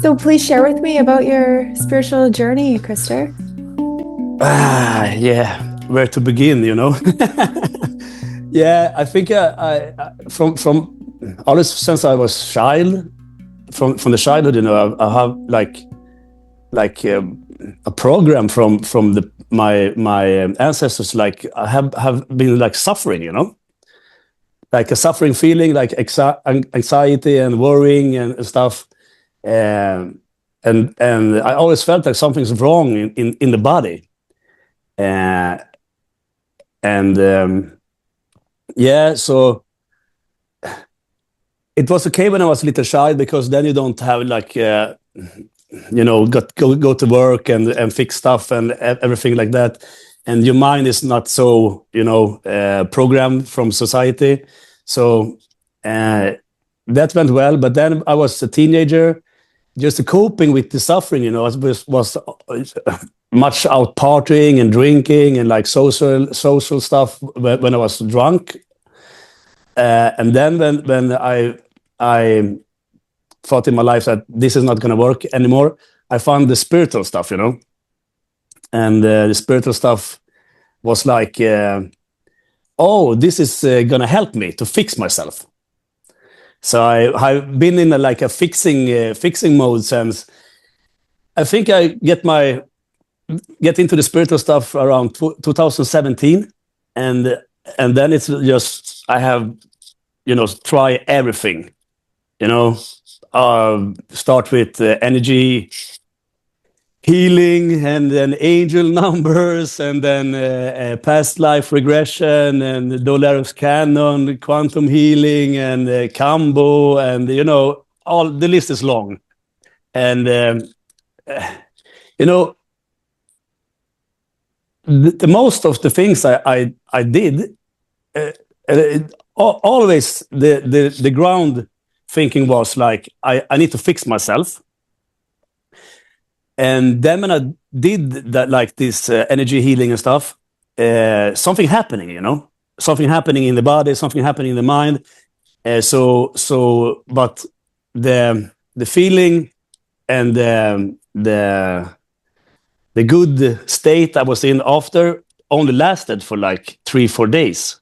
So please share with me about your spiritual journey, Krister. Yeah, where to begin, you know? Yeah, I think from always since I was child, from the childhood, you know, I have like a program from my ancestors. Like I have been like suffering, you know, like a suffering feeling, like anxiety and worrying and stuff. Um, and I always felt like something's wrong in the body. Uh, and Yeah, so it was okay when I was a little child, because then you don't have like you know, go to work and fix stuff and everything like that, and your mind is not so, you know, programmed from society. So that went well, but then I was a teenager, just coping with the suffering, you know. I was much out partying and drinking and like social stuff when I was drunk. And then when I thought in my life that this is not going to work anymore, I found the spiritual stuff, you know. And the spiritual stuff was like, oh, this is going to help me to fix myself. So I've been in like a fixing mode since, I think I get into the spiritual stuff around 2017, and then it's just I have, you know, try everything, you know. Start with energy healing, and then angel numbers, and then past life regression, and Dolores Cannon, quantum healing, and Kambo, and you know, all the list is long. And you know, the most of the things I did, always the ground thinking was like, I need to fix myself. And then when I did that, like this energy healing and stuff, something happening, you know, something happening in the body, something happening in the mind. But the feeling and the good state I was in after only lasted for like 3-4 days,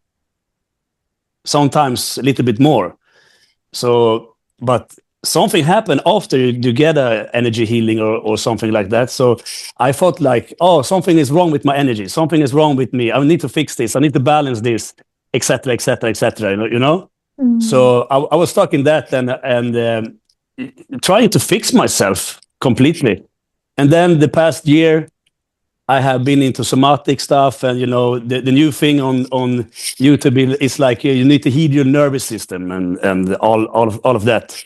sometimes a little bit more. So, but something happened after you get a energy healing or something like that. So I thought like, oh, something is wrong with my energy. Something is wrong with me. I need to fix this. I need to balance this, etc., etc., etc. You know. So I was stuck in that and trying to fix myself completely. And then the past year, I have been into somatic stuff, and you know, the new thing on YouTube is like you need to heal your nervous system and all of that.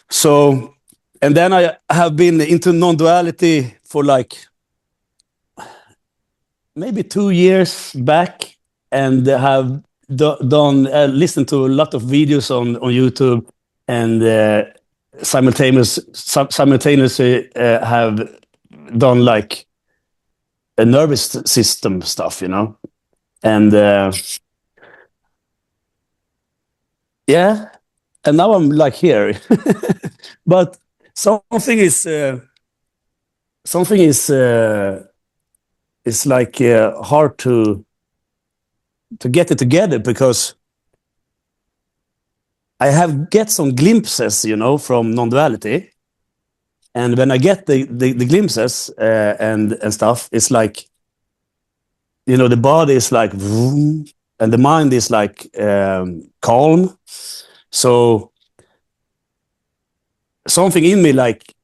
So, and then I have been into non-duality for like maybe 2 years back, and have done listened to a lot of videos on YouTube, and simultaneously have done like a nervous system stuff, you know. And yeah, and now I'm like here. But something is like hard to get it together, because I have get some glimpses, you know, from non-duality. And when I get the glimpses and stuff, it's like, you know, the body is like vroom, and the mind is like calm. So something in me, like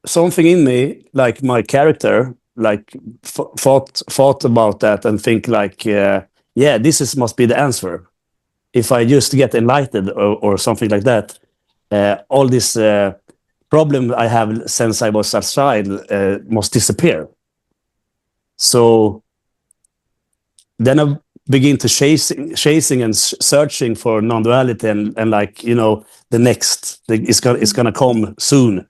something in me, like my character, like thought about that and think like, yeah, this must be the answer. If I just get enlightened or something like that, all this problem I have since I was a child must disappear. So then I begin to chasing and searching for non-duality, and like, you know, the next is gonna come soon,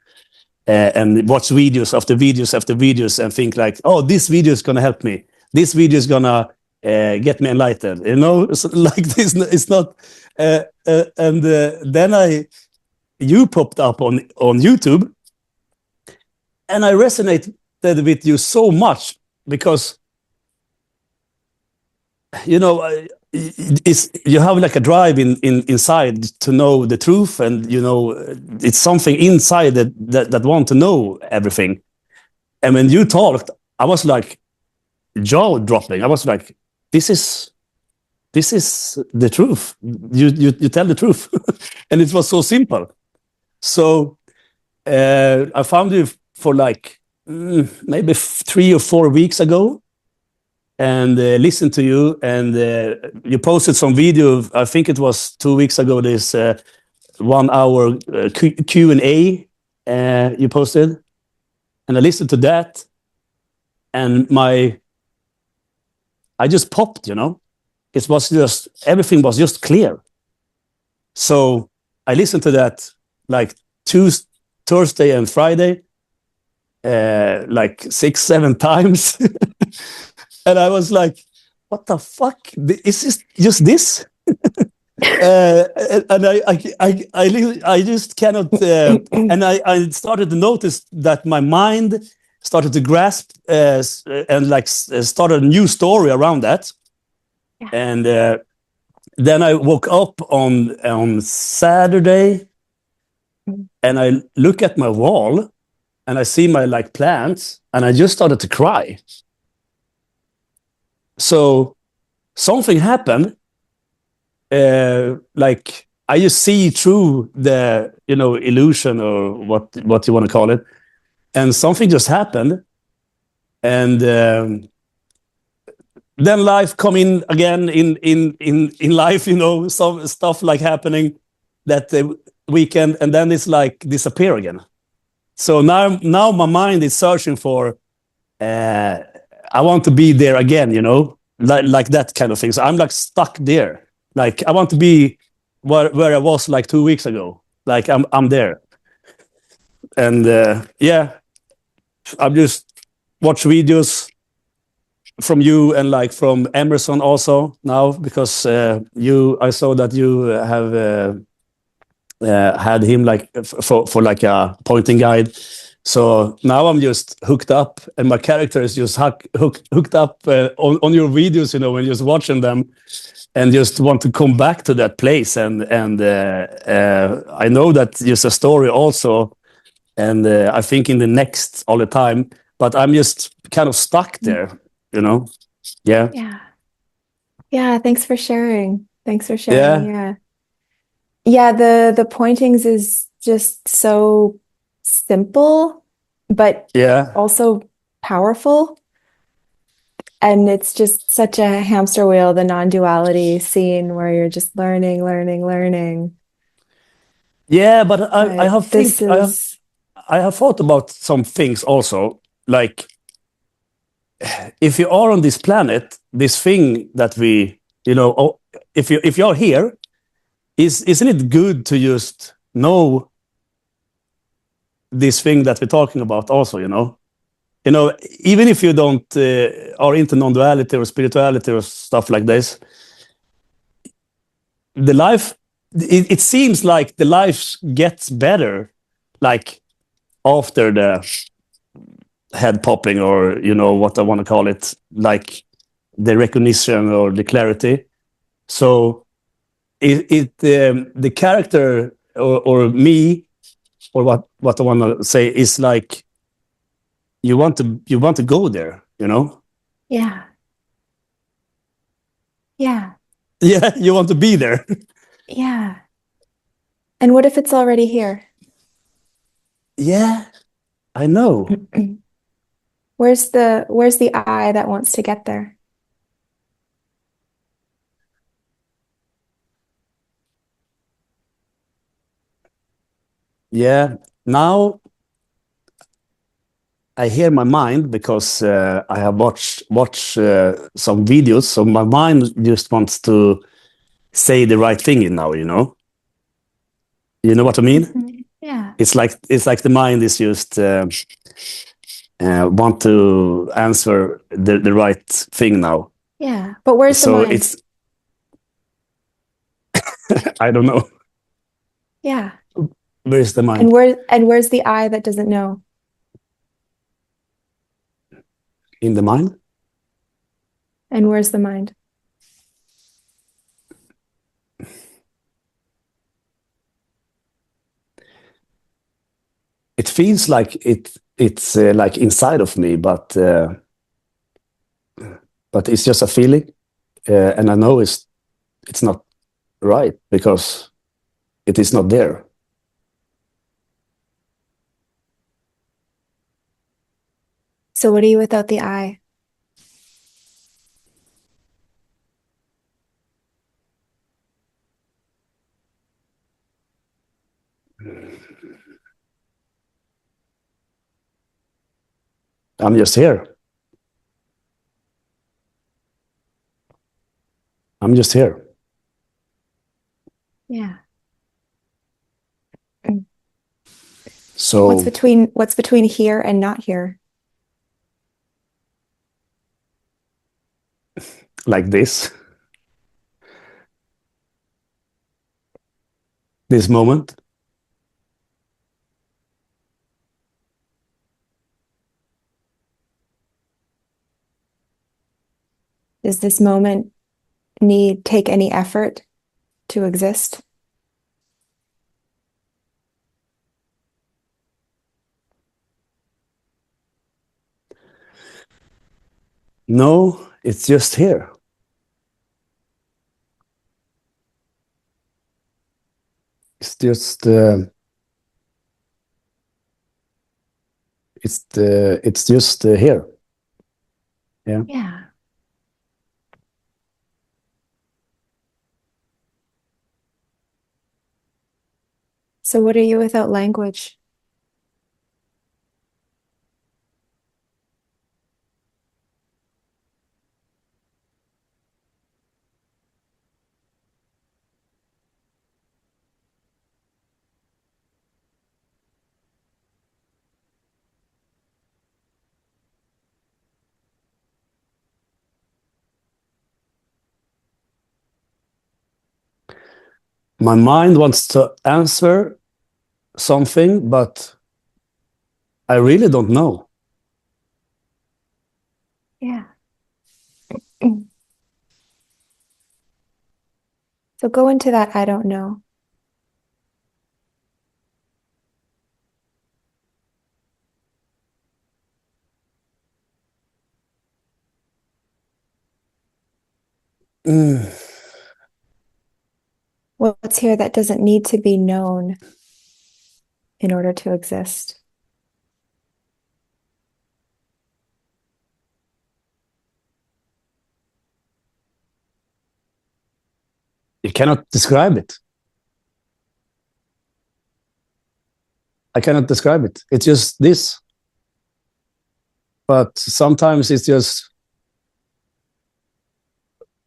and watch videos after videos after videos and think like, oh, this video is gonna help me. This video is gonna get me enlightened, you know. So, like this, it's not. And then you popped up on YouTube, and I resonated with you so much because, you know, it's, you have like a drive inside to know the truth, and you know, it's something inside that want to know everything. And when you talked, I was like jaw dropping. I was like, this is the truth. You tell the truth. And it was so simple. So I found you for like maybe 3 or 4 weeks ago, and listened to you, and you posted some video. I think it was 2 weeks ago. This 1 hour Q&A you posted, and I listened to that, and I just popped. You know, it was just, everything was just clear. So I listened to that like Tuesday, Thursday, and Friday, like 6-7 times. And I was like, what the fuck? Is this just this? And I just cannot. And I started to notice that my mind started to grasp and like started a new story around that. Yeah. And then I woke up on Saturday, and I look at my wall, and I see my like plants, and I just started to cry. So something happened. Like I just see through the, you know, illusion, or what you want to call it, and something just happened, and then life come in again in life, you know, some stuff like happening that weekend, and then it's like disappear again. So now my mind is searching for I want to be there again, you know, like that kind of thing. So I'm like stuck there. Like I want to be where I was like 2 weeks ago. Like I'm there. And yeah, I've just watched videos from you, and like from Emerson also now, because I saw that you have had him like for like a pointing guide. So now I'm just hooked up, and my character is just hooked up on your videos, you know, and just watching them, and just want to come back to that place. And I know that there's a story also, and I think in the next all the time, but I'm just kind of stuck there, you know. Yeah. Yeah. Yeah, thanks for sharing. Thanks for sharing. Yeah. Yeah. Yeah, the pointings is just so simple, but Yeah. also powerful. And it's just such a hamster wheel, the non-duality scene where you're just learning, learning, learning. Yeah, but I But have this think is, I have thought about some things also. Like, if you are on this planet, this thing that we, you know, if you're here, isn't it good to just know this thing that we're talking about also, you know? You know, even if you don't are into non-duality or spirituality or stuff like this, the life, it seems like the life gets better, like after the head popping, or you know what I want to call it, like the recognition or the clarity. So the character, or me, or what I want to say is like, you want to go there, you know. yeah, yeah, Yeah, you want to be there. yeah. And what if it's already here? Yeah, I know. Where's the I that wants to get there? Yeah, now I hear my mind, because I have watched some videos, so my mind just wants to say the right thing now, you know. You know what I mean? Mhm. Yeah. It's like the mind is just want to answer the right thing now. Yeah. But where's the So mind? it's I don't know. Yeah. Where's the And mind? where's the I that doesn't know? In the mind? And where's the mind? It feels like it's like inside of me, but it's just a feeling, and I know it's not right because it is not there. So what are you without the I? I'm just here. I'm just here. Yeah. So What's between here and not here? like this moment, Does this moment need take any effort to exist? no, it's just here. It's just it's just here. Yeah. Yeah. So what are you without language? My mind wants to answer something, but I really don't know. Yeah. So go into that I don't know. Mm. What's here that doesn't need to be known in order to exist? You cannot describe it. I cannot describe it. It's just this. But sometimes it's just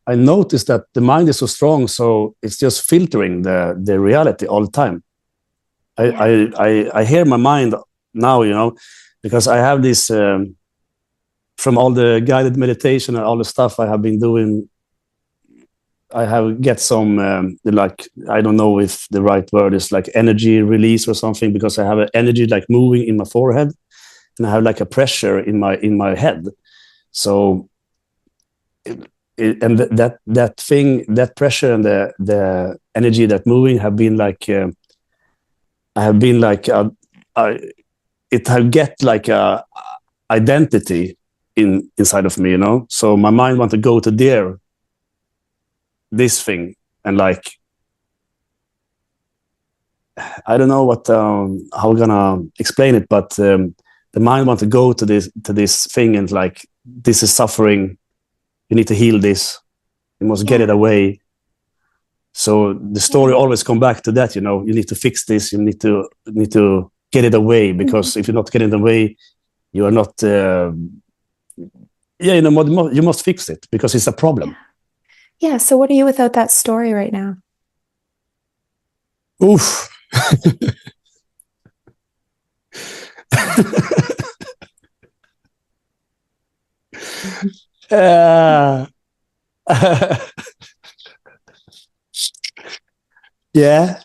I notice that the mind is so strong, so it's just filtering the reality all the time. I Yeah. I hear my mind now, because I have this from all the guided meditation and all the stuff I have been doing. I have get some like I don't know if the right word is like energy release or something because I have an energy like moving in my forehead and I have like a pressure in my head. So and that thing, that pressure and the energy that moving have been like I have been like I, it have get like a identity inside of me, So my mind want to go to this thing and like I don't know what how we're gonna explain it, but the mind want to go to this thing and like this is suffering. You need to heal this. You must get it Yeah. away. So the story Yeah. always come back to that. You need to fix this. You need to get it away Mhm. because if you're not getting it away, you are not. Yeah, you must fix it because it's a Yeah. problem. Yeah. So what are you without that story right now? Oof. uh, Yeah.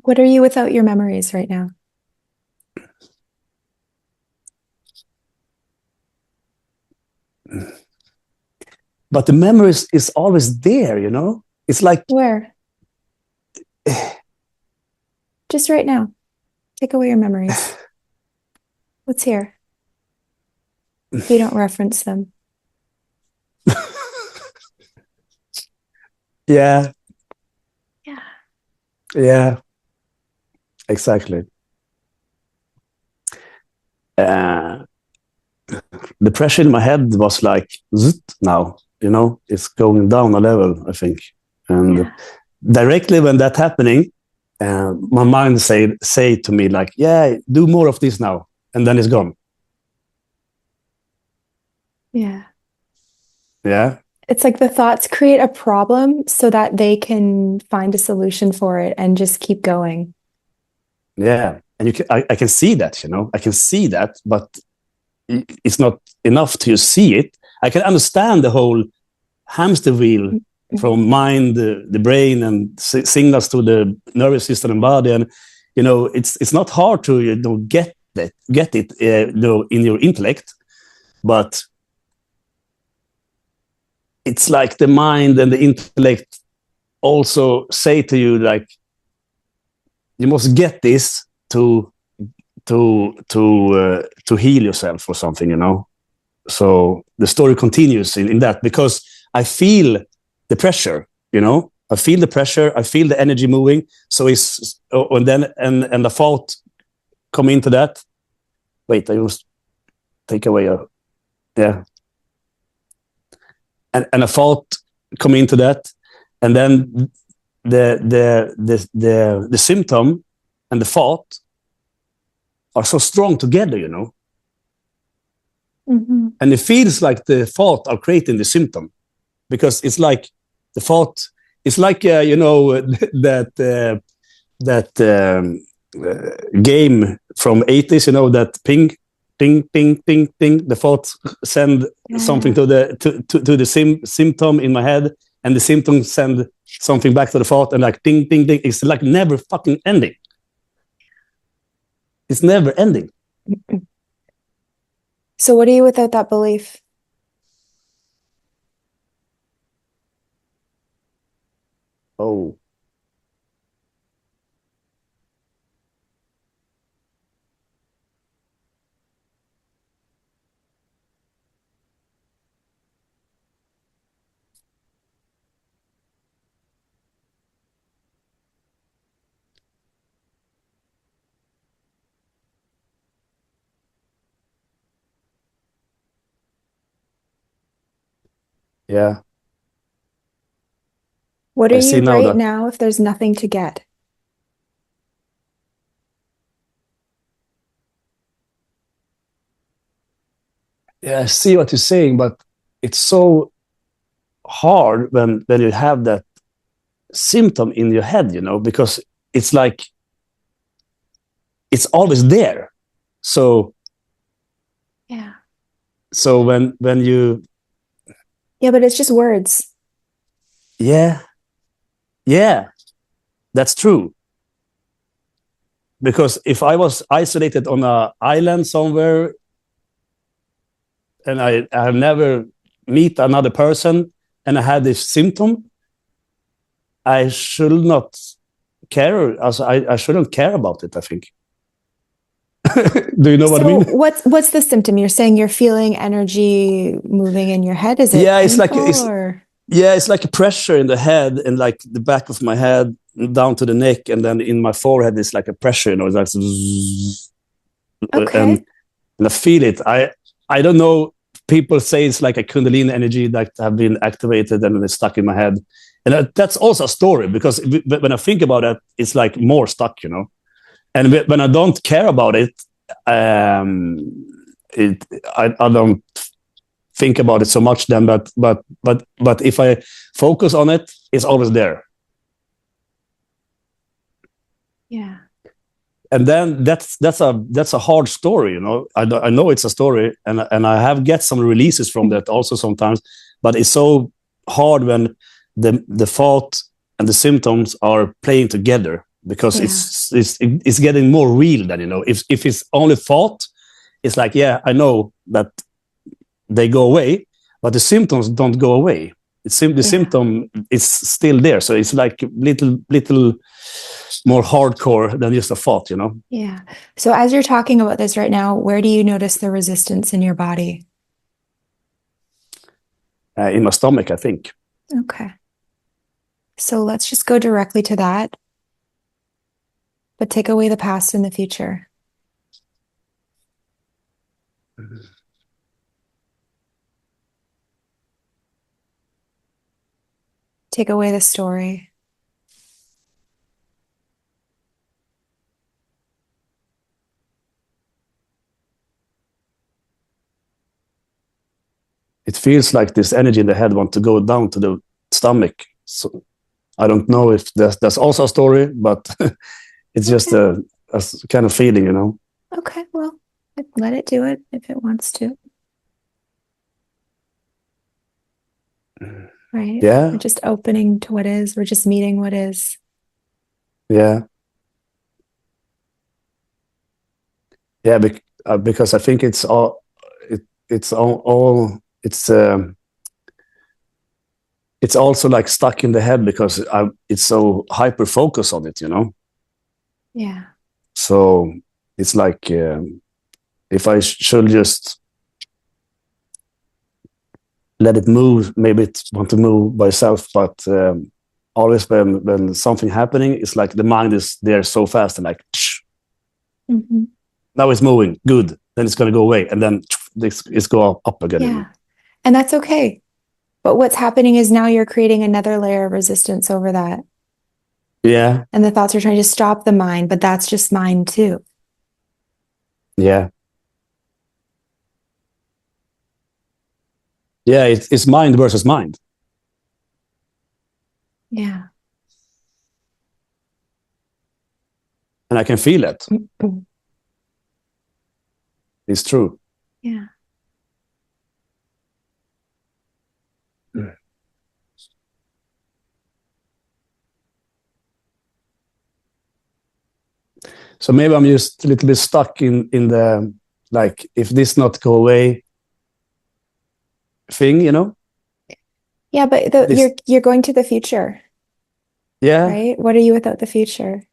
What are you without your memories right now? But the memories is always there, you know? It's like, Where? Just right now. Take away your memories. What's here? So you don't reference them. yeah, Yeah. yeah, exactly. Uh, the pressure in my head was like, zzzt, now, you know, it's going down a level, I think. And Yeah. directly when that happening, my mind say to me like, yeah, do more of this now, and then it's gone. Yeah. Yeah, It's like the thoughts create a problem so that they can find a solution for it and just keep going. yeah, and I can see that, you know, I can see that, but it's not enough to see it. I can understand the whole hamster wheel Mhm. from mind, the brain, and signals to the nervous system and body, and you know, it's not hard to get it, you know, in your intellect, but it's like the mind and the intellect also say to you like you must get this to heal yourself or something, you know. So the story continues in that because I feel the pressure, you know. I feel the pressure, I feel the energy moving. So it's and then and the thought come into that. Wait, I must take away a yeah, and a thought come into that, and then the symptom and the thought are so strong together, you know. Mhm. And it feels like the thought are creating the symptom because it's like the thought. It's like you know that game from 80s, you know, that ping, ping, ping, ping, ping. The thought send Yeah, something yeah. to the symptom in my head, and the symptom send something back to the thought, and like ding, ding, ding. It's like never fucking ending. It's never ending. So what are you without that belief? Oh, yeah. What are I see you now right that. now if there's nothing to get? Yeah, I see what you're saying, but it's so hard when you have that symptom in your head, you know, because it's like it's always there. So Yeah. so when you Yeah, but it's just words. yeah, yeah, that's true. Because if I was isolated on an island somewhere and I have never meet another person and I had this symptom, I should not care. Also, I shouldn't care about it, I think. Do you know what I So mean? what's the symptom? You're saying you're feeling energy moving in your head. Is it Yeah, painful or it's like a pressure in the head and like the back of my head down to the neck, and then in my forehead it's like a pressure, you know, it's like okay. and I feel it. I don't know. People say it's like a kundalini energy that have been activated and it's stuck in my head, and that's also a story because when I think about it, it's like more stuck, you know. And when I don't care about it, um, it I don't think about it so much then. But if I focus on it, it's always there. Yeah. and then that's a hard story, you know. I know it's a story, and I have get some releases from that also sometimes, but it's so hard when the thought and the symptoms are playing together, because Yeah. it's getting more real than, you know. If it's only thought, it's like, yeah, I know that they go away, but the symptoms don't go away. The Yeah. symptom is still there, so it's like little more hardcore than just a thought, you know. Yeah. So as you're talking about this right now, where do you notice the resistance in your body? In my stomach, I think. Okay. So let's just go directly to that, but take away the past and the future. Take away the story. It feels like this energy in the head want to go down to the stomach. So I don't know if that's also a story, but it's just Okay. a kind of feeling, you know. Okay. Well, let it do it if it wants to, right? We're Yeah, just opening to what is. We're just meeting what is. yeah, yeah. Because I think it's all it's all it's also like stuck in the head because it's so hyper focused on it, you know. Yeah. So it's like, if I should just let it move, maybe it want to move by itself, but always when something happening, it's like the mind is there so fast and like, Hmm. now it's moving, good, then it's going to go away, and then it's go up again, you know. Yeah. And that's okay. But what's happening is now you're creating another layer of resistance over that. Yeah, And the thoughts are trying to stop the mind, but that's just mind too. yeah, yeah. It's mind versus mind, Yeah. and I can feel it. Mhm. It's true. Yeah. So maybe I'm just a little bit stuck in the, like, if this not go away thing, you know. Yeah, but This, you're going to the future, yeah, right? What are you without the future?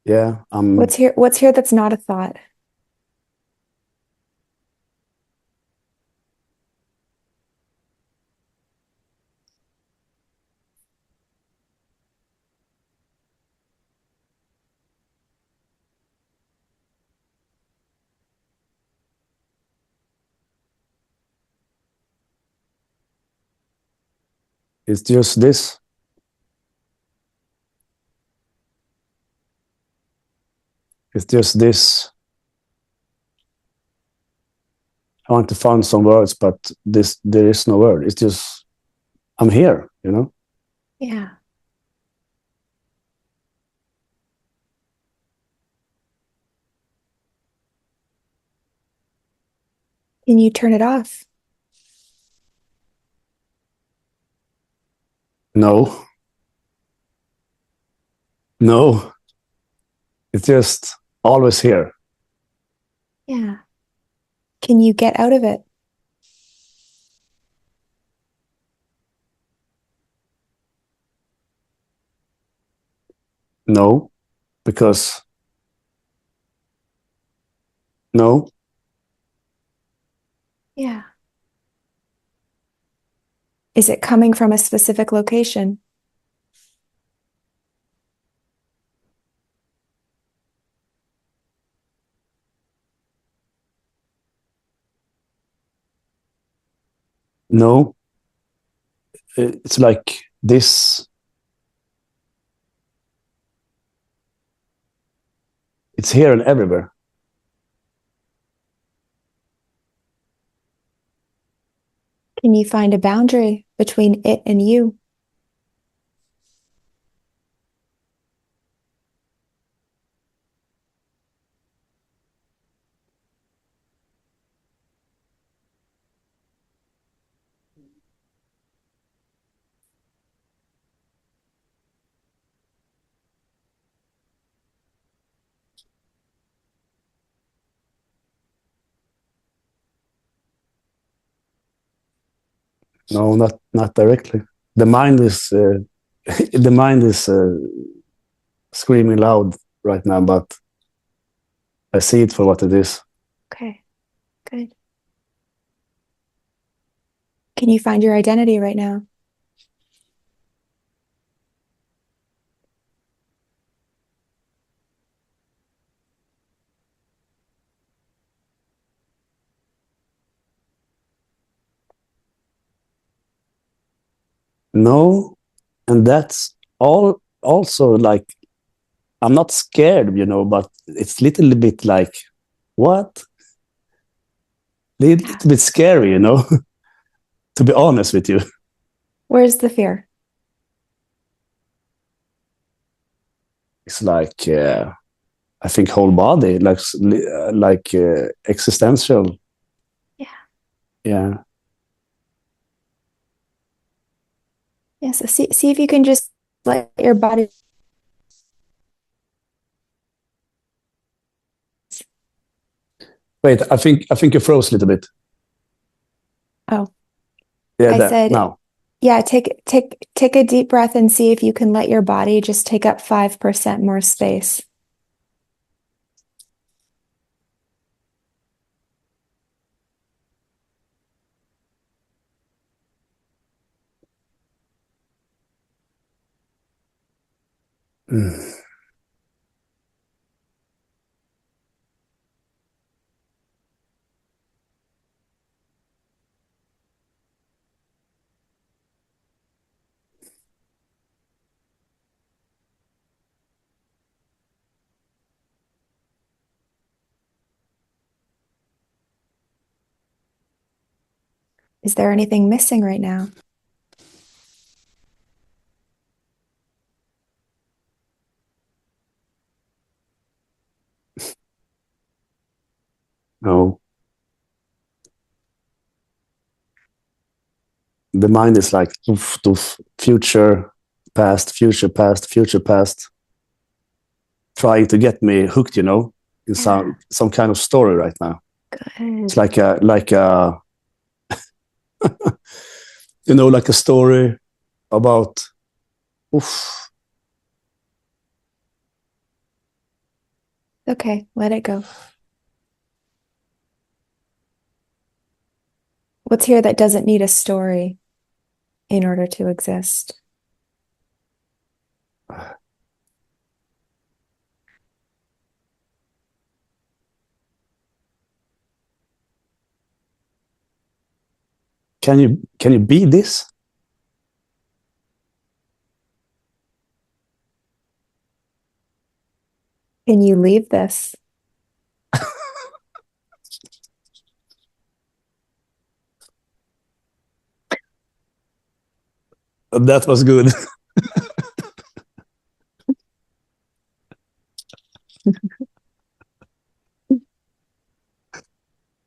yeah. What's here that's not a thought? It's just this. It's just this. I want to find some words, but this there is no word. It's just I'm here, you know. Yeah. Can you turn it off? No, no. It's just always here. Yeah. Can you get out of it? No, because no, Yeah. Is it coming from a specific location? no. It's like this. It's here and everywhere. Can you find a boundary between it and you? No, not directly. The mind is the mind is screaming loud right now, but I see it for what it is. Okay, good. Can you find your identity right now? No, and that's all. Also, like I'm not scared, but it's a little bit like what? Yeah. Little bit scary, to be honest with you. Where's the fear? It's like I think whole body, like existential. Yeah. Yeah. Yeah. So see if you can just let your body. Wait, I think you froze a little bit. Oh, Yeah, I there said, now. yeah, take a deep breath and see if you can let your body just take up 5% more space. Mm. Is there anything missing right now? No, the mind is like oof, oof, future, past, future, past, trying to get me hooked, in Yeah, some kind of story right now. It's good. like a like a story about oof. Okay, let it go. What's here that doesn't need a story in order to exist? Can you be this? Can you leave this? That was good.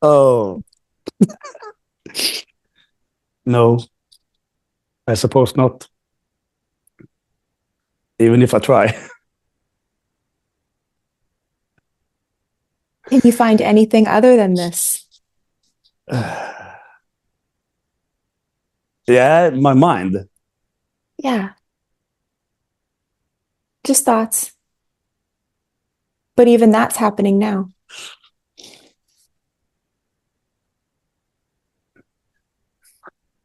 Oh no, I suppose not. Even if I try. Can you find anything other than this? Yeah, my mind. Yeah, just thoughts. But even that's happening now.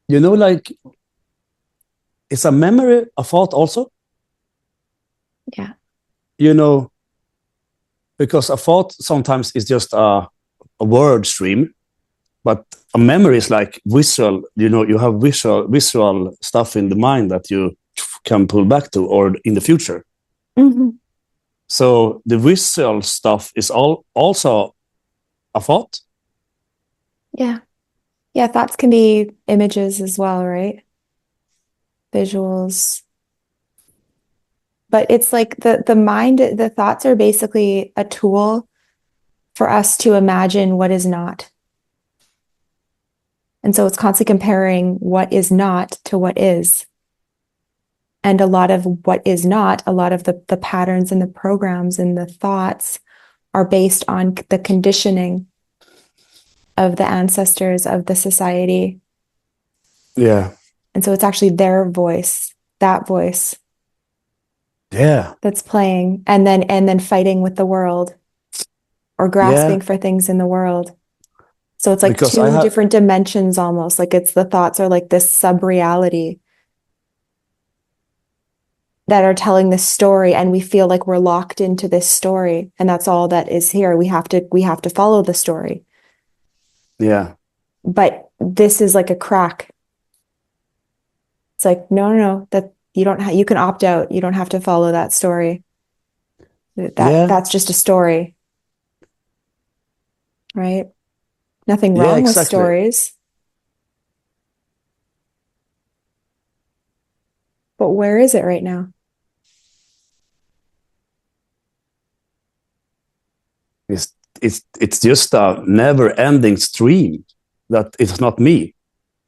Like it's a memory, a thought also. Yeah. You know, because a thought sometimes is just a word stream, but a memory is like visual. You have visual stuff in the mind that you can pull back to, or in the future. Hmm. So the visual stuff is also a thought. Yeah. Yeah, thoughts can be images as well, right? Visuals. But it's like the mind, the thoughts are basically a tool for us to imagine what is not. And so it's constantly comparing what is not to what is. And a lot of what is not, a lot of the patterns and the programs and the thoughts are based on the conditioning of the ancestors of the society. Yeah. And so it's actually their voice, that voice Yeah. that's playing and then fighting with the world or Yeah. grasping for things in the world. So it's like Because I two have, different dimensions almost. Like it's the thoughts are like this sub-reality that are telling this story and we feel like we're locked into this story and that's all that is here. We have to follow the story. yeah. But this is like a crack. It's like no, that you don't you can opt out. You don't have to follow that story. Yeah. That's just a story, right? Nothing Yeah, wrong with exactly. stories, but where is it right now? It's just a never ending stream that it's not me.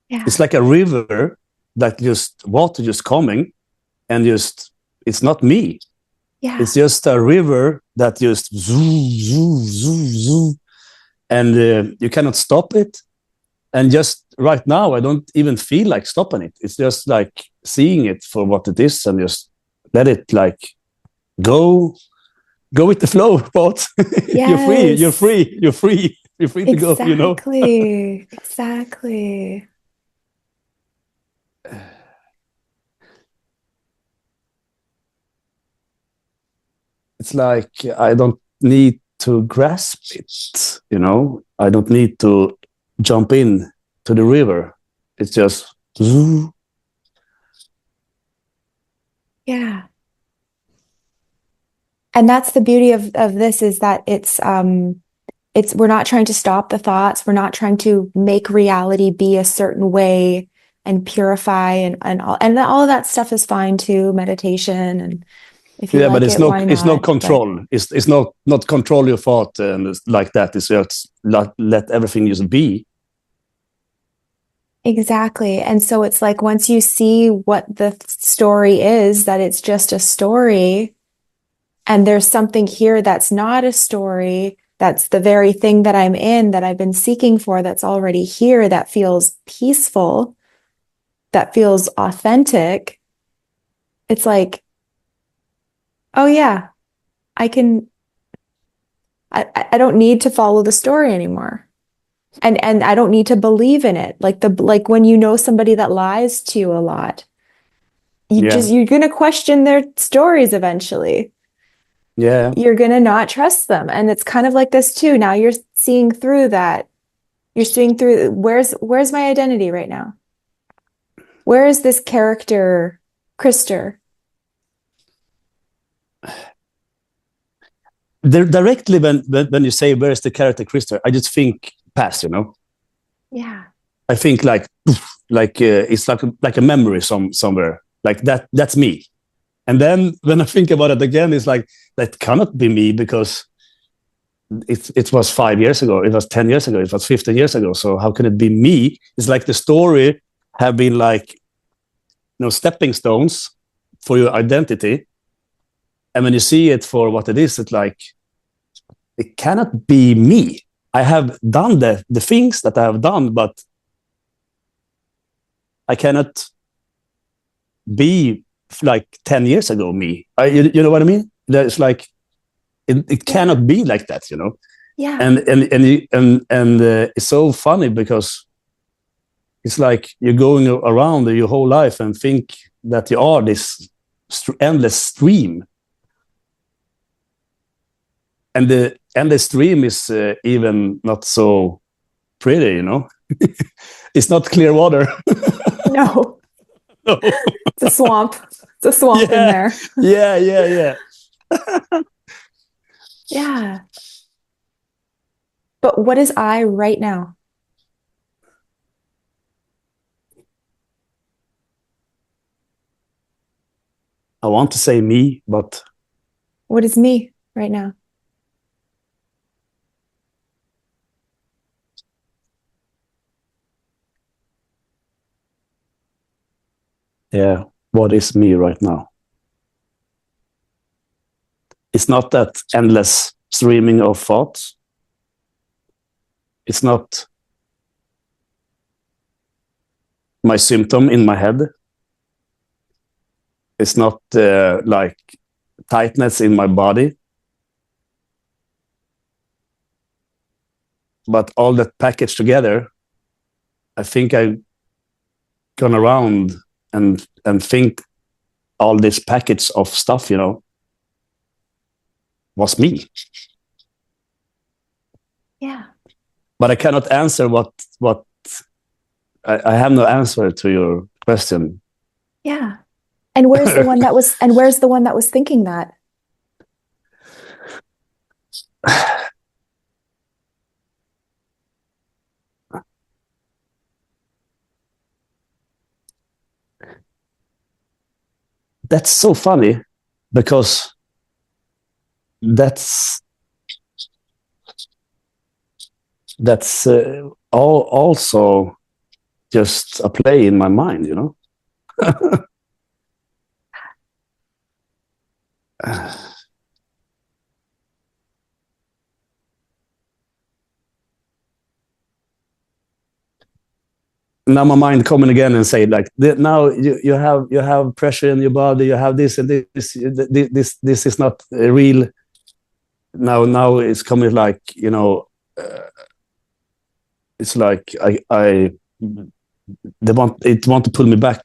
Yeah. It's like a river that just water just coming and just it's not me. Yeah. It's just a river that just zoo zoo zoo zoo, and you cannot stop it. And just right now, I don't even feel like stopping it. It's just like seeing it for what it is and just let it like go go with the flow, but you're free, you're Yes. free, you're free, you're free to go, you know? Exactly. Exactly. It's like I don't need to grasp it, you know? I don't need to jump in to the river. It's just, Yeah. And that's the beauty of this is that it's we're not trying to stop the thoughts. We're not trying to make reality be a certain way and purify and all of that stuff is fine too, meditation and if you yeah, but like it, why it's no not? But control. It's not control your thought and it's like that. It's just let everything just be. exactly. And so it's like once you see what the story is, that it's just a story, and there's something here that's not a story, that's the very thing that I'm in, that I've been seeking for, that's already here, that feels peaceful, that feels authentic. It's like, oh yeah, I can, I don't need to follow the story anymore. And I don't need to believe in it. Like when you know somebody that lies to you a lot, Yeah, you're gonna question their stories eventually. yeah, You're gonna not trust them. And it's kind of like this too. Now you're seeing through that. You're seeing through where's my identity right now? Where is this character, Krister? directly when you say where's the character Krister, I just think past, you know. Yeah. I think like it's like a memory somewhere like that. That's me. And then when I think about it again, it's like that cannot be me because it was 5 years ago, it was 10 years ago, it was 15 years ago. So how can it be me? It's like the story have been like stepping stones for your identity, and when you see it for what it is, it's like it cannot be me. I have done the things that I have done, but I cannot be like 10 years ago me. You know what I mean? It's like it Yeah. cannot be like that, you know. Yeah. And it's so funny because it's like you're going around your whole life and think that you are this endless stream, and the endless stream is even not so pretty, you know. It's not clear water. No, No. it's a swamp. It's a swamp in Yeah, there. yeah. Yeah. But what is I right now? I want to say me, but What is me right now? yeah, what is me right now? It's not that endless streaming of thoughts. It's not my symptom in my head. It's not like tightness in my body. But all that packaged together, I think I've gone around and think all this package of stuff, you know, was me. Yeah. But I cannot answer what I have no answer to your question. Yeah. And where's the one that was thinking that? That's so funny because that's all also just a play in my mind, you know. Now my mind coming again and say like, now you have pressure in your body, you have this and this is not real. Now it's coming like, you know, it's like I they want to pull me back.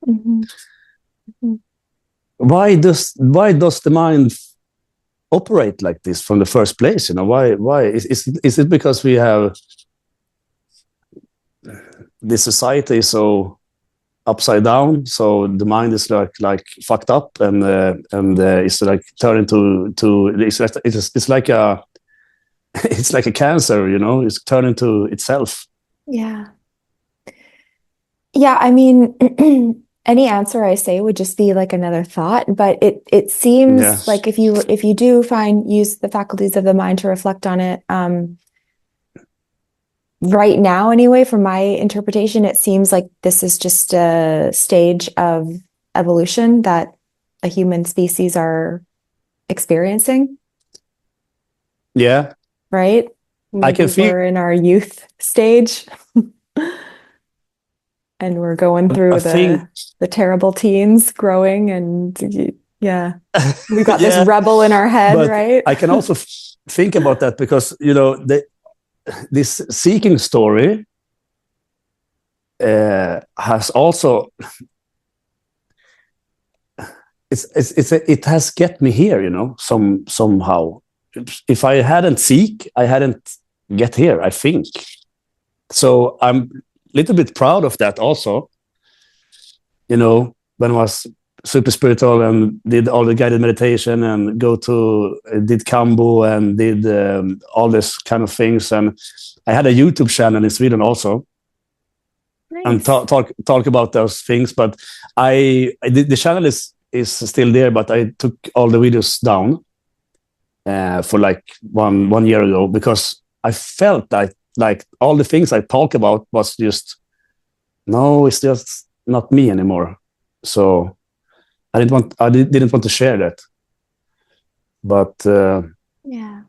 Mm-hmm. Mm-hmm. Why does the mind operate like this from the first place? You know, why is it because we have this society so upside down, so the mind is like fucked up and it's like turning to it's like a it's like a cancer, you know, it's turning to itself. Yeah. Yeah, I mean, any answer I say would just be like another thought, but it Yeah, seems like if you do use the faculties of the mind to reflect on it, right now anyway, from my interpretation, it seems like this is just a stage of evolution that a human species are experiencing, yeah, right? I can Maybe feel. we're in our youth stage and we're going I through think. the terrible teens growing and yeah. We got this Yeah, rebel in our head, but right? I can also think about that because, you know, this seeking story has also it has get me here, you know, somehow. If I hadn't seek, I hadn't get here, I think. So I'm a little bit proud of that also, you know, when I was super spiritual and did all the guided meditation and did Kambo and did all this kind of things. And I had a YouTube channel in Sweden also and Nice. talk about those things. But the channel is still there, but I took all the videos down for like one year ago because I felt that like all the things I talk about was just no, it's just not me anymore. So didn't want to share that. But Yeah.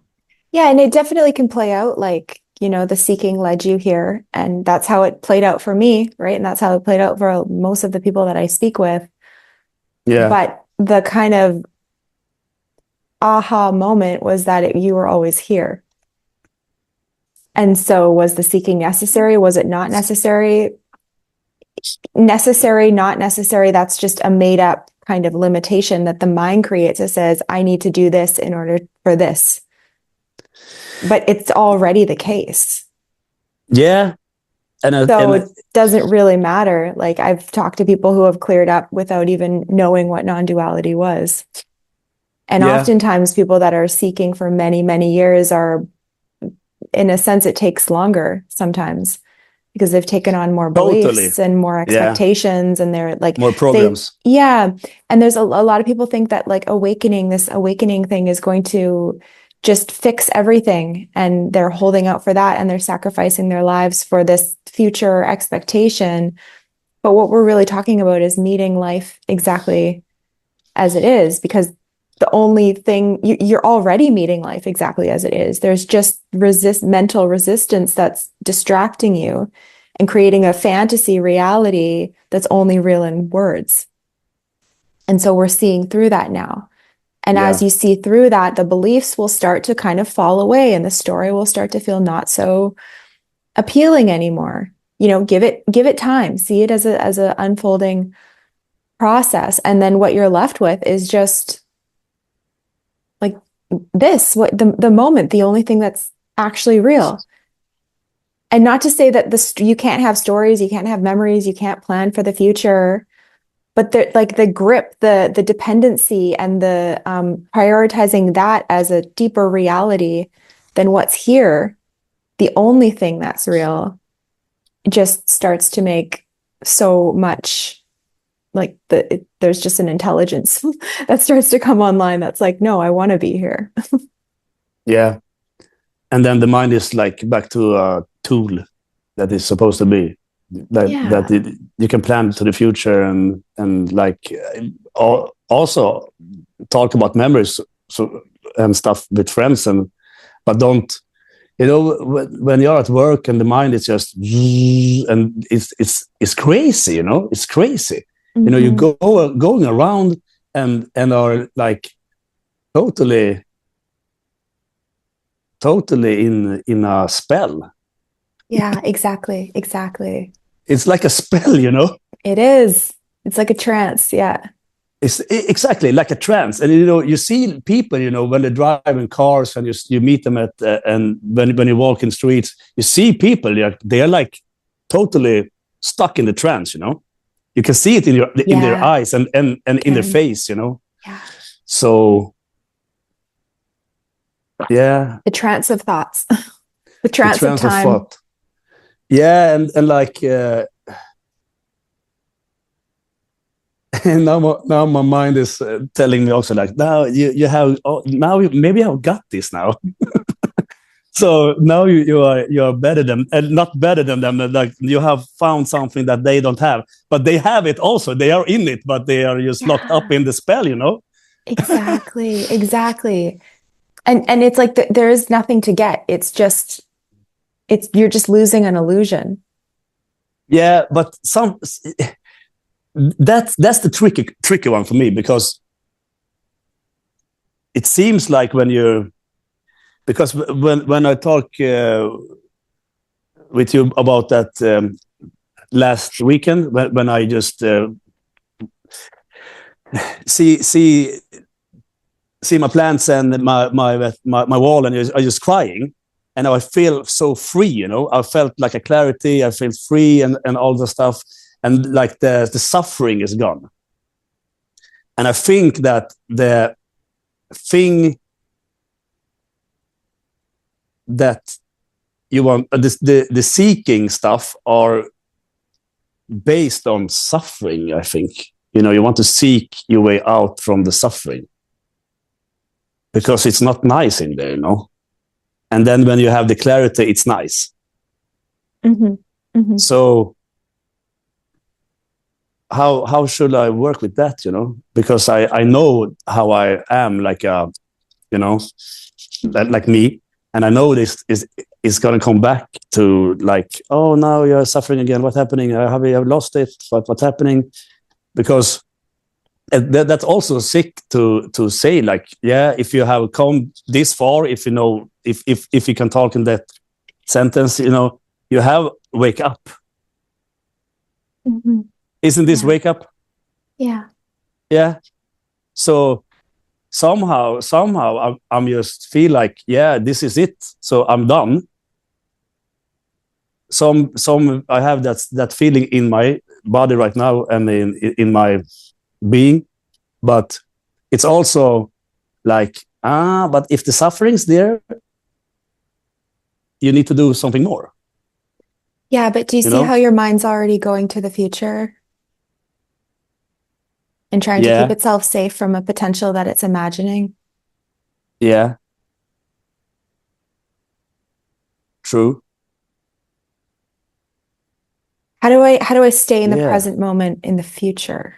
Yeah, and it definitely can play out like, the seeking led you here. And that's how it played out for me, right? And that's how it played out for most of the people that I speak with. yeah, But the kind of aha moment was that you were always here. And so was the seeking necessary? Was it not necessary? Necessary, not necessary. That's just a made up kind of limitation that the mind creates. It says, I need to do this in order for this. But it's already the case. yeah, So and it doesn't really matter. Like I've talked to people who have cleared up without even knowing what non-duality was. And yeah, oftentimes people that are seeking for many, many years are, in a sense, it takes longer sometimes because they've taken on more Totally. beliefs and more Yeah. expectations, and they're like More programs. yeah. And there's a lot of people think that like this awakening thing is going to just fix everything, and they're holding out for that, and they're sacrificing their lives for this future expectation. But what we're really talking about is meeting life exactly as it is, because the only thing you're already meeting life exactly as it is. There's just mental resistance that's distracting you and creating a fantasy reality that's only real in words. And so we're seeing through that now. And as Yeah. you see through that, the beliefs will start to kind of fall away, and the story will start to feel not so appealing anymore. Give it time. See it as a unfolding process. And then what you're left with is just like what the moment, the only thing that's actually real. And not to say that you can't have stories, you can't have memories, you can't plan for the future, but like the grip, the dependency, and the prioritizing that as a deeper reality than what's here, the only thing that's real, just starts to make so much like there's just an intelligence that starts to come online that's like, no, I want to be here. Yeah. And then the mind is like back to a tool that is supposed to be Yeah. you can plan to the future and like also talk about memories and stuff with friends, but don't, when you're at work and the mind is just and it's crazy, it's crazy. You Mm-hmm. go going around and are like totally in a spell. Yeah, exactly. Exactly. It's like a spell. It is. It's like a trance. Yeah. It's exactly like a trance. And you see people, when they drive in cars, and you meet them and when you walk in streets, you see people, they're like totally stuck in the trance. You can see it in their Yeah. eyes and in their face. Yeah. So yeah, The trance of thoughts, the the trance of trance of time. thought. Yeah, and like and now my mind is telling me also like, now you have, now maybe I've got this now. So now you are better than, and not better than them, like you have found something that they don't have, but they have it also, they are in it, but they are just locked up Yeah. in the spell. Exactly. Exactly. And it's like there is nothing to get. You're just losing an illusion. Yeah, but that's the tricky one for me, because it seems like because when I talk with you about that last weekend, when I just see my plants and my wall, and I just crying, and I feel so free. I felt like a clarity. I feel free and all the stuff, and like the suffering is gone. And I think that the thing that you want, the seeking stuff, are based on suffering. I think you want to seek your way out from the suffering, because it's not nice in there. And then when you have the clarity, it's nice. Mm-hmm. Mm-hmm. So how should I work with that? Because I know how I am, like like me, and I know this is going to come back to like, oh, now you're suffering again. What's happening? Have you lost it? What's happening? Because that's also sick to say, like, yeah, if you have come this far, if if you can talk in that sentence, you have wake up. Mm-hmm. Isn't this Yeah. wake up? Yeah. Yeah. So somehow I'm just feel like, yeah, this is it. So I'm done. Some I have that feeling in my body right now and in my being, but it's also like, but if the suffering's there, you need to do something more. Yeah, but do you you see how know? your mind's already going to the future and trying to keep Yeah, itself safe from a potential that it's imagining? yeah, true. How do I stay in the Yeah. present moment in the future?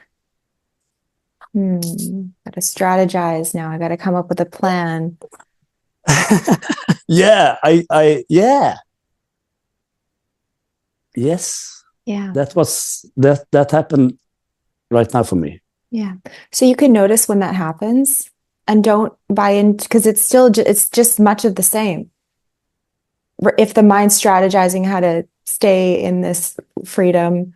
Gotta strategize now. I gotta come up with a plan. Yeah, yeah, yes. Yeah. That happened right now for me. Yeah. So you can notice when that happens and don't buy in because it's just much of the same. If the mind's strategizing how to stay in this freedom,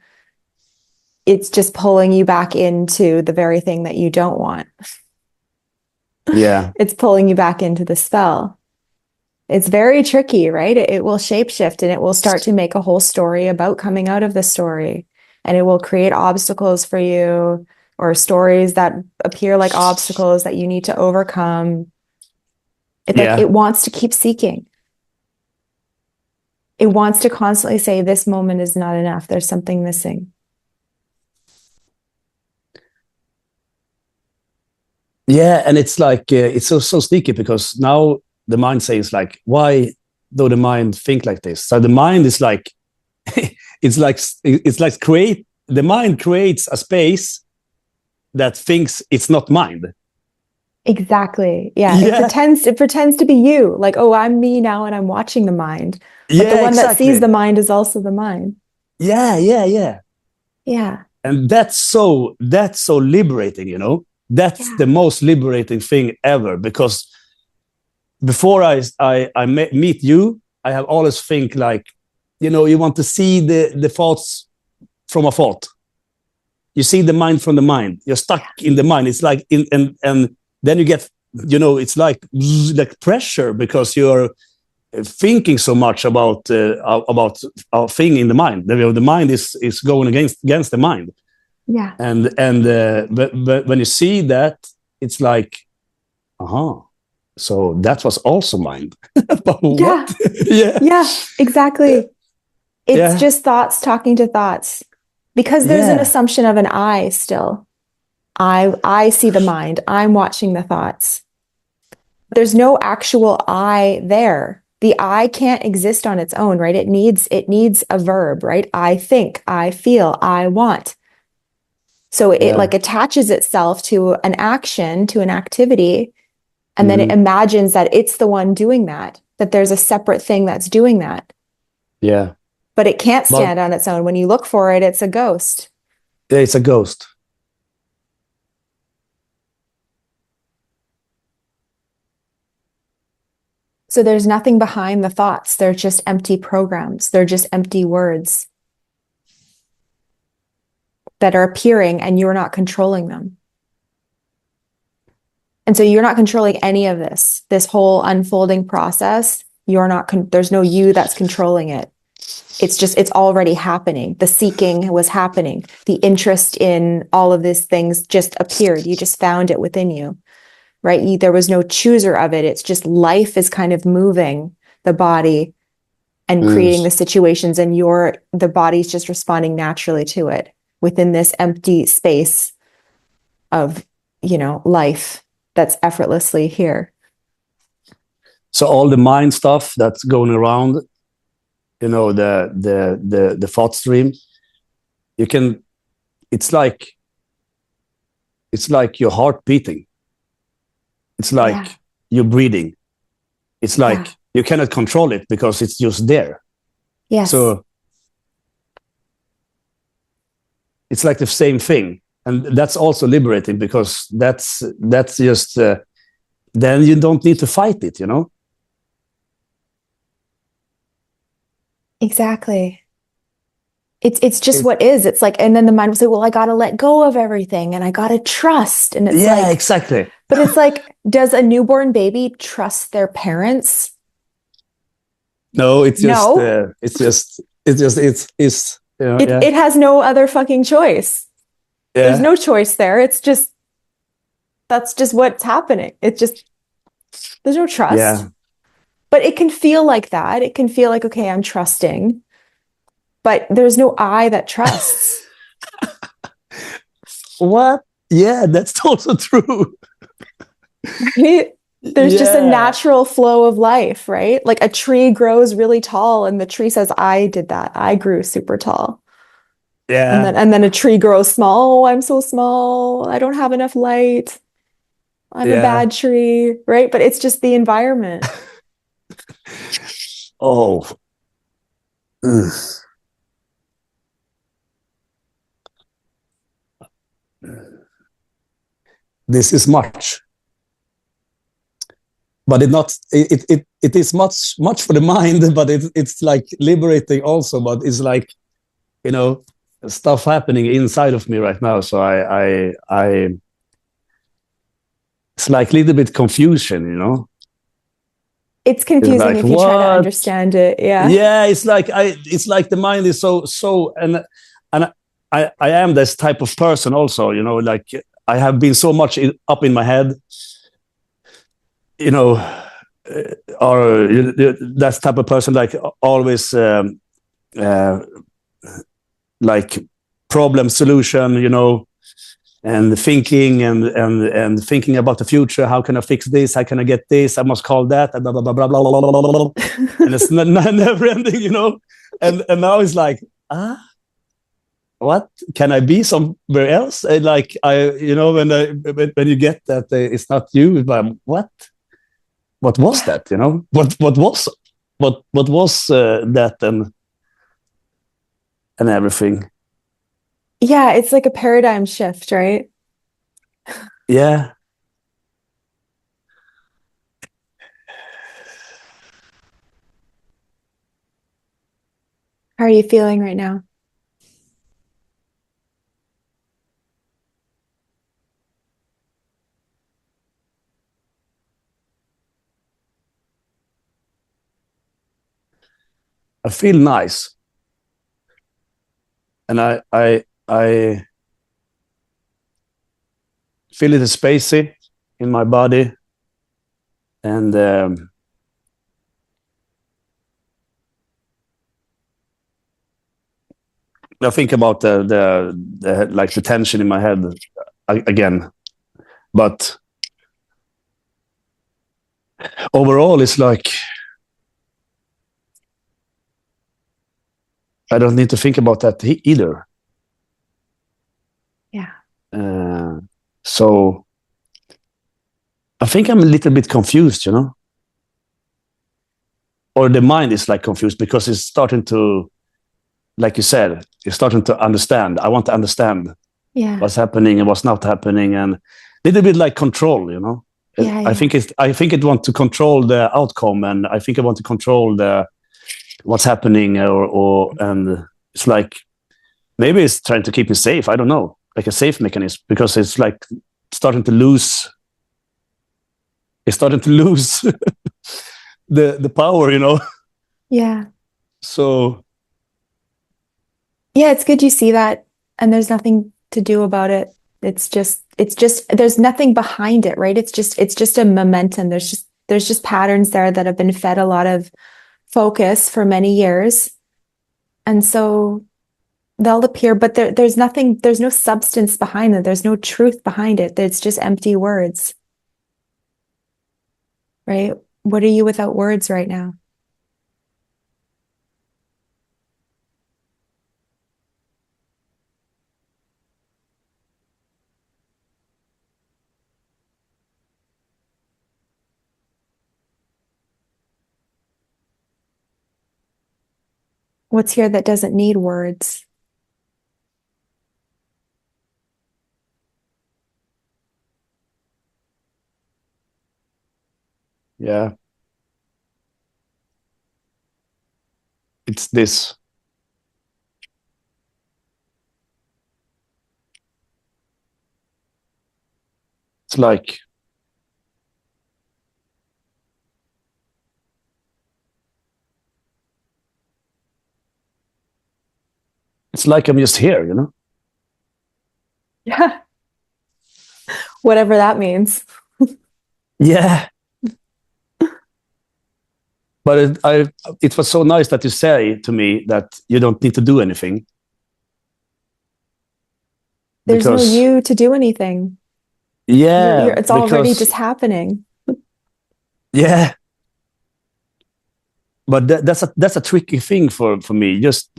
it's just pulling you back into the very thing that you don't want. Yeah, It's pulling you back into the spell. It's very tricky, right? It will shapeshift and it will start to make a whole story about coming out of the story. And it will create obstacles for you or stories that appear like obstacles that you need to overcome. yeah, It wants to keep seeking. It wants to constantly say, this moment is not enough. There's something missing. yeah. And it's like it's so sneaky because now the mind says like, why do the mind think like this? So the mind is like, it's like create the mind creates a space that thinks it's not mind. Exactly. Yeah. It Yeah, pretends it pretends to be you. Like, oh, I'm me now and I'm watching the mind. But the yeah, one that sees the exactly. mind is also the mind. Yeah, yeah, yeah. Yeah. And that's so liberating, that's Yeah. the most liberating thing ever because before I meet you, I have always think like, you want to see the thoughts from a thought. You see the mind from the mind. You're stuck in the mind. It's like and then you get, it's like pressure because you're thinking so much about a thing in the mind. The mind is going against the mind, Yeah. but when you see that, it's like, uh-huh, so that was also mind. But what? Yeah. Yeah, Yeah. Exactly. It's yeah, just thoughts talking to thoughts because there's an yeah, assumption of an I still. I see the mind. I'm watching the thoughts. There's no actual I there. The I can't exist on its own, right? It needs a verb, right? I think, I feel, I want. So it yeah. like attaches itself to an action, to an activity, and then it Hmm. imagines that it's the one doing that, that there's a separate thing that's doing that. Yeah, But it can't but stand on its own. When you look for it, it's a ghost. it's a ghost. So there's nothing behind the thoughts. They're just empty programs. They're just empty words that are appearing and you're not controlling them. And so you're not controlling any of this whole unfolding process. You're not, there's no you that's controlling it. It's already happening. The seeking was happening. The interest in all of these things just appeared. You just found it within you, right? There was no chooser of it. It's just life is kind of moving the body and Mm. creating the situations, and the body's just responding naturally to it within this empty space of, life that's effortlessly here. So all the mind stuff that's going around, the thought stream, you can. It's like your heart beating. It's Yeah. like you're breathing. It's Yeah. like you cannot control it because it's just there. Yes. So it's like the same thing, and that's also liberating because that's just then you don't need to fight it. Exactly. It's just It, what is. It's like, and then the mind will say, well, I got to let go of everything and I got to trust. And it's yeah, like, exactly. but it's like, does a newborn baby trust their parents? No, it's just No, it's it, yeah, it has no other fucking choice. There's yeah, no choice there. That's just what's happening. There's no trust, yeah, but it can feel like that. It can feel like, okay, I'm trusting. but there's no I that trusts. What? Yeah, that's also true. Right? There's just a Yeah, natural flow of life, right? Like a tree grows really tall and the tree says, I did that. I grew super tall. yeah, And then a tree grows small. Oh, I'm so small. I don't have enough light. I'm a yeah. bad tree, right? But it's just the environment. Oh, mm. This is much, but it is much for the mind, but it's like liberating also. But it's like, you know, stuff happening inside of me right now. So I it's like a little bit confusion, you know. It's It's confusing like if you try to what? understand it. Yeah. Yeah, it's like the mind is so and I am this type of person also, you know, like I have been so much up in my head, you know, or that type of person like always uh, like problem solution, you know, and thinking and thinking about the future. How can I fix this? How can I get this? I must call that. Blah blah blah blah blah blah blah blah. And it's never ending, you know. And now it's like, ah, what can I be somewhere else? And like I, you know, when you get that it's not you, but what was Yeah. that? You know, what was that and everything? Yeah, it's like a paradigm shift, right? Yeah, How are you feeling right now? I feel nice, and I feel it is spacey in my body, and I think about the like the tension in my head again. But overall, it's like I don't need to think about that either. Yeah. Uh, so I think I'm a little bit confused, you know, or the mind is like confused because it's starting to, like you said, it's starting to understand. I want to understand Yeah. what's happening and what's not happening, and a little bit like control, you know. Yeah. Yeah. I think it want to control the outcome, and I think I want to control the what's happening, or and it's like maybe it's trying to keep me safe. I don't know, like a safe mechanism, because it's like starting to lose. It's starting to lose the power, you know. Yeah. So Yeah, it's good you see that and there's nothing to do about it. It's just there's nothing behind it, right? It's just a momentum. There's just patterns there that have been fed a lot of focus for many years. And so they'll appear, but there's nothing, there's no substance behind it. There's no truth behind it. It's just empty words, right? What are you without words right now? What's here that doesn't need words? yeah, it's this. It's like I'm just here, you know. Yeah. Whatever that means. Yeah, But it was so nice that you say to me that you don't need to do anything. There's no Because, you to do anything. yeah, It's already because, just happening. yeah, but that's a tricky thing for me, just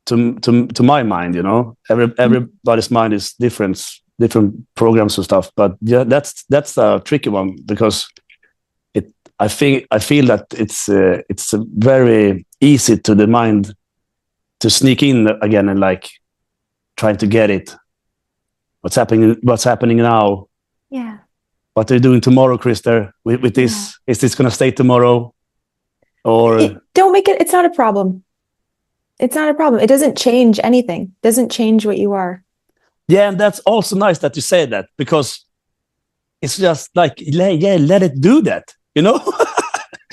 to my mind, you know. Everybody's mind is different programs and stuff, but yeah, that's a tricky one, because I feel that it's very easy to the mind to sneak in again and like trying to get it. What's happening now? Yeah. What are you doing tomorrow, Krister, with this? Yeah. Is this going to stay tomorrow? Or Don't make it, it's not a problem. It's not a problem. It doesn't change anything. It doesn't change what you are. yeah, and that's also nice that you say that, because it's just like, yeah, let it do that, you know.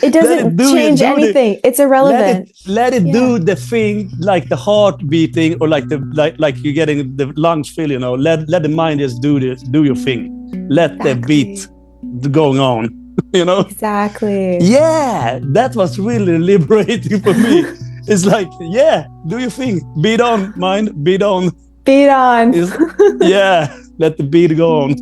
It Let it doesn't change anything. It's irrelevant. let it Yeah. do the thing, like the heart beating, or like like you're getting the lungs fill, you know. Let the mind just do your thing. Let the beat Exactly. going on, you know. Exactly. Yeah, that was really liberating for me. It's like, yeah, do your thing, beat on, mind, beat on. Beat on. Is, yeah, let the beat go on.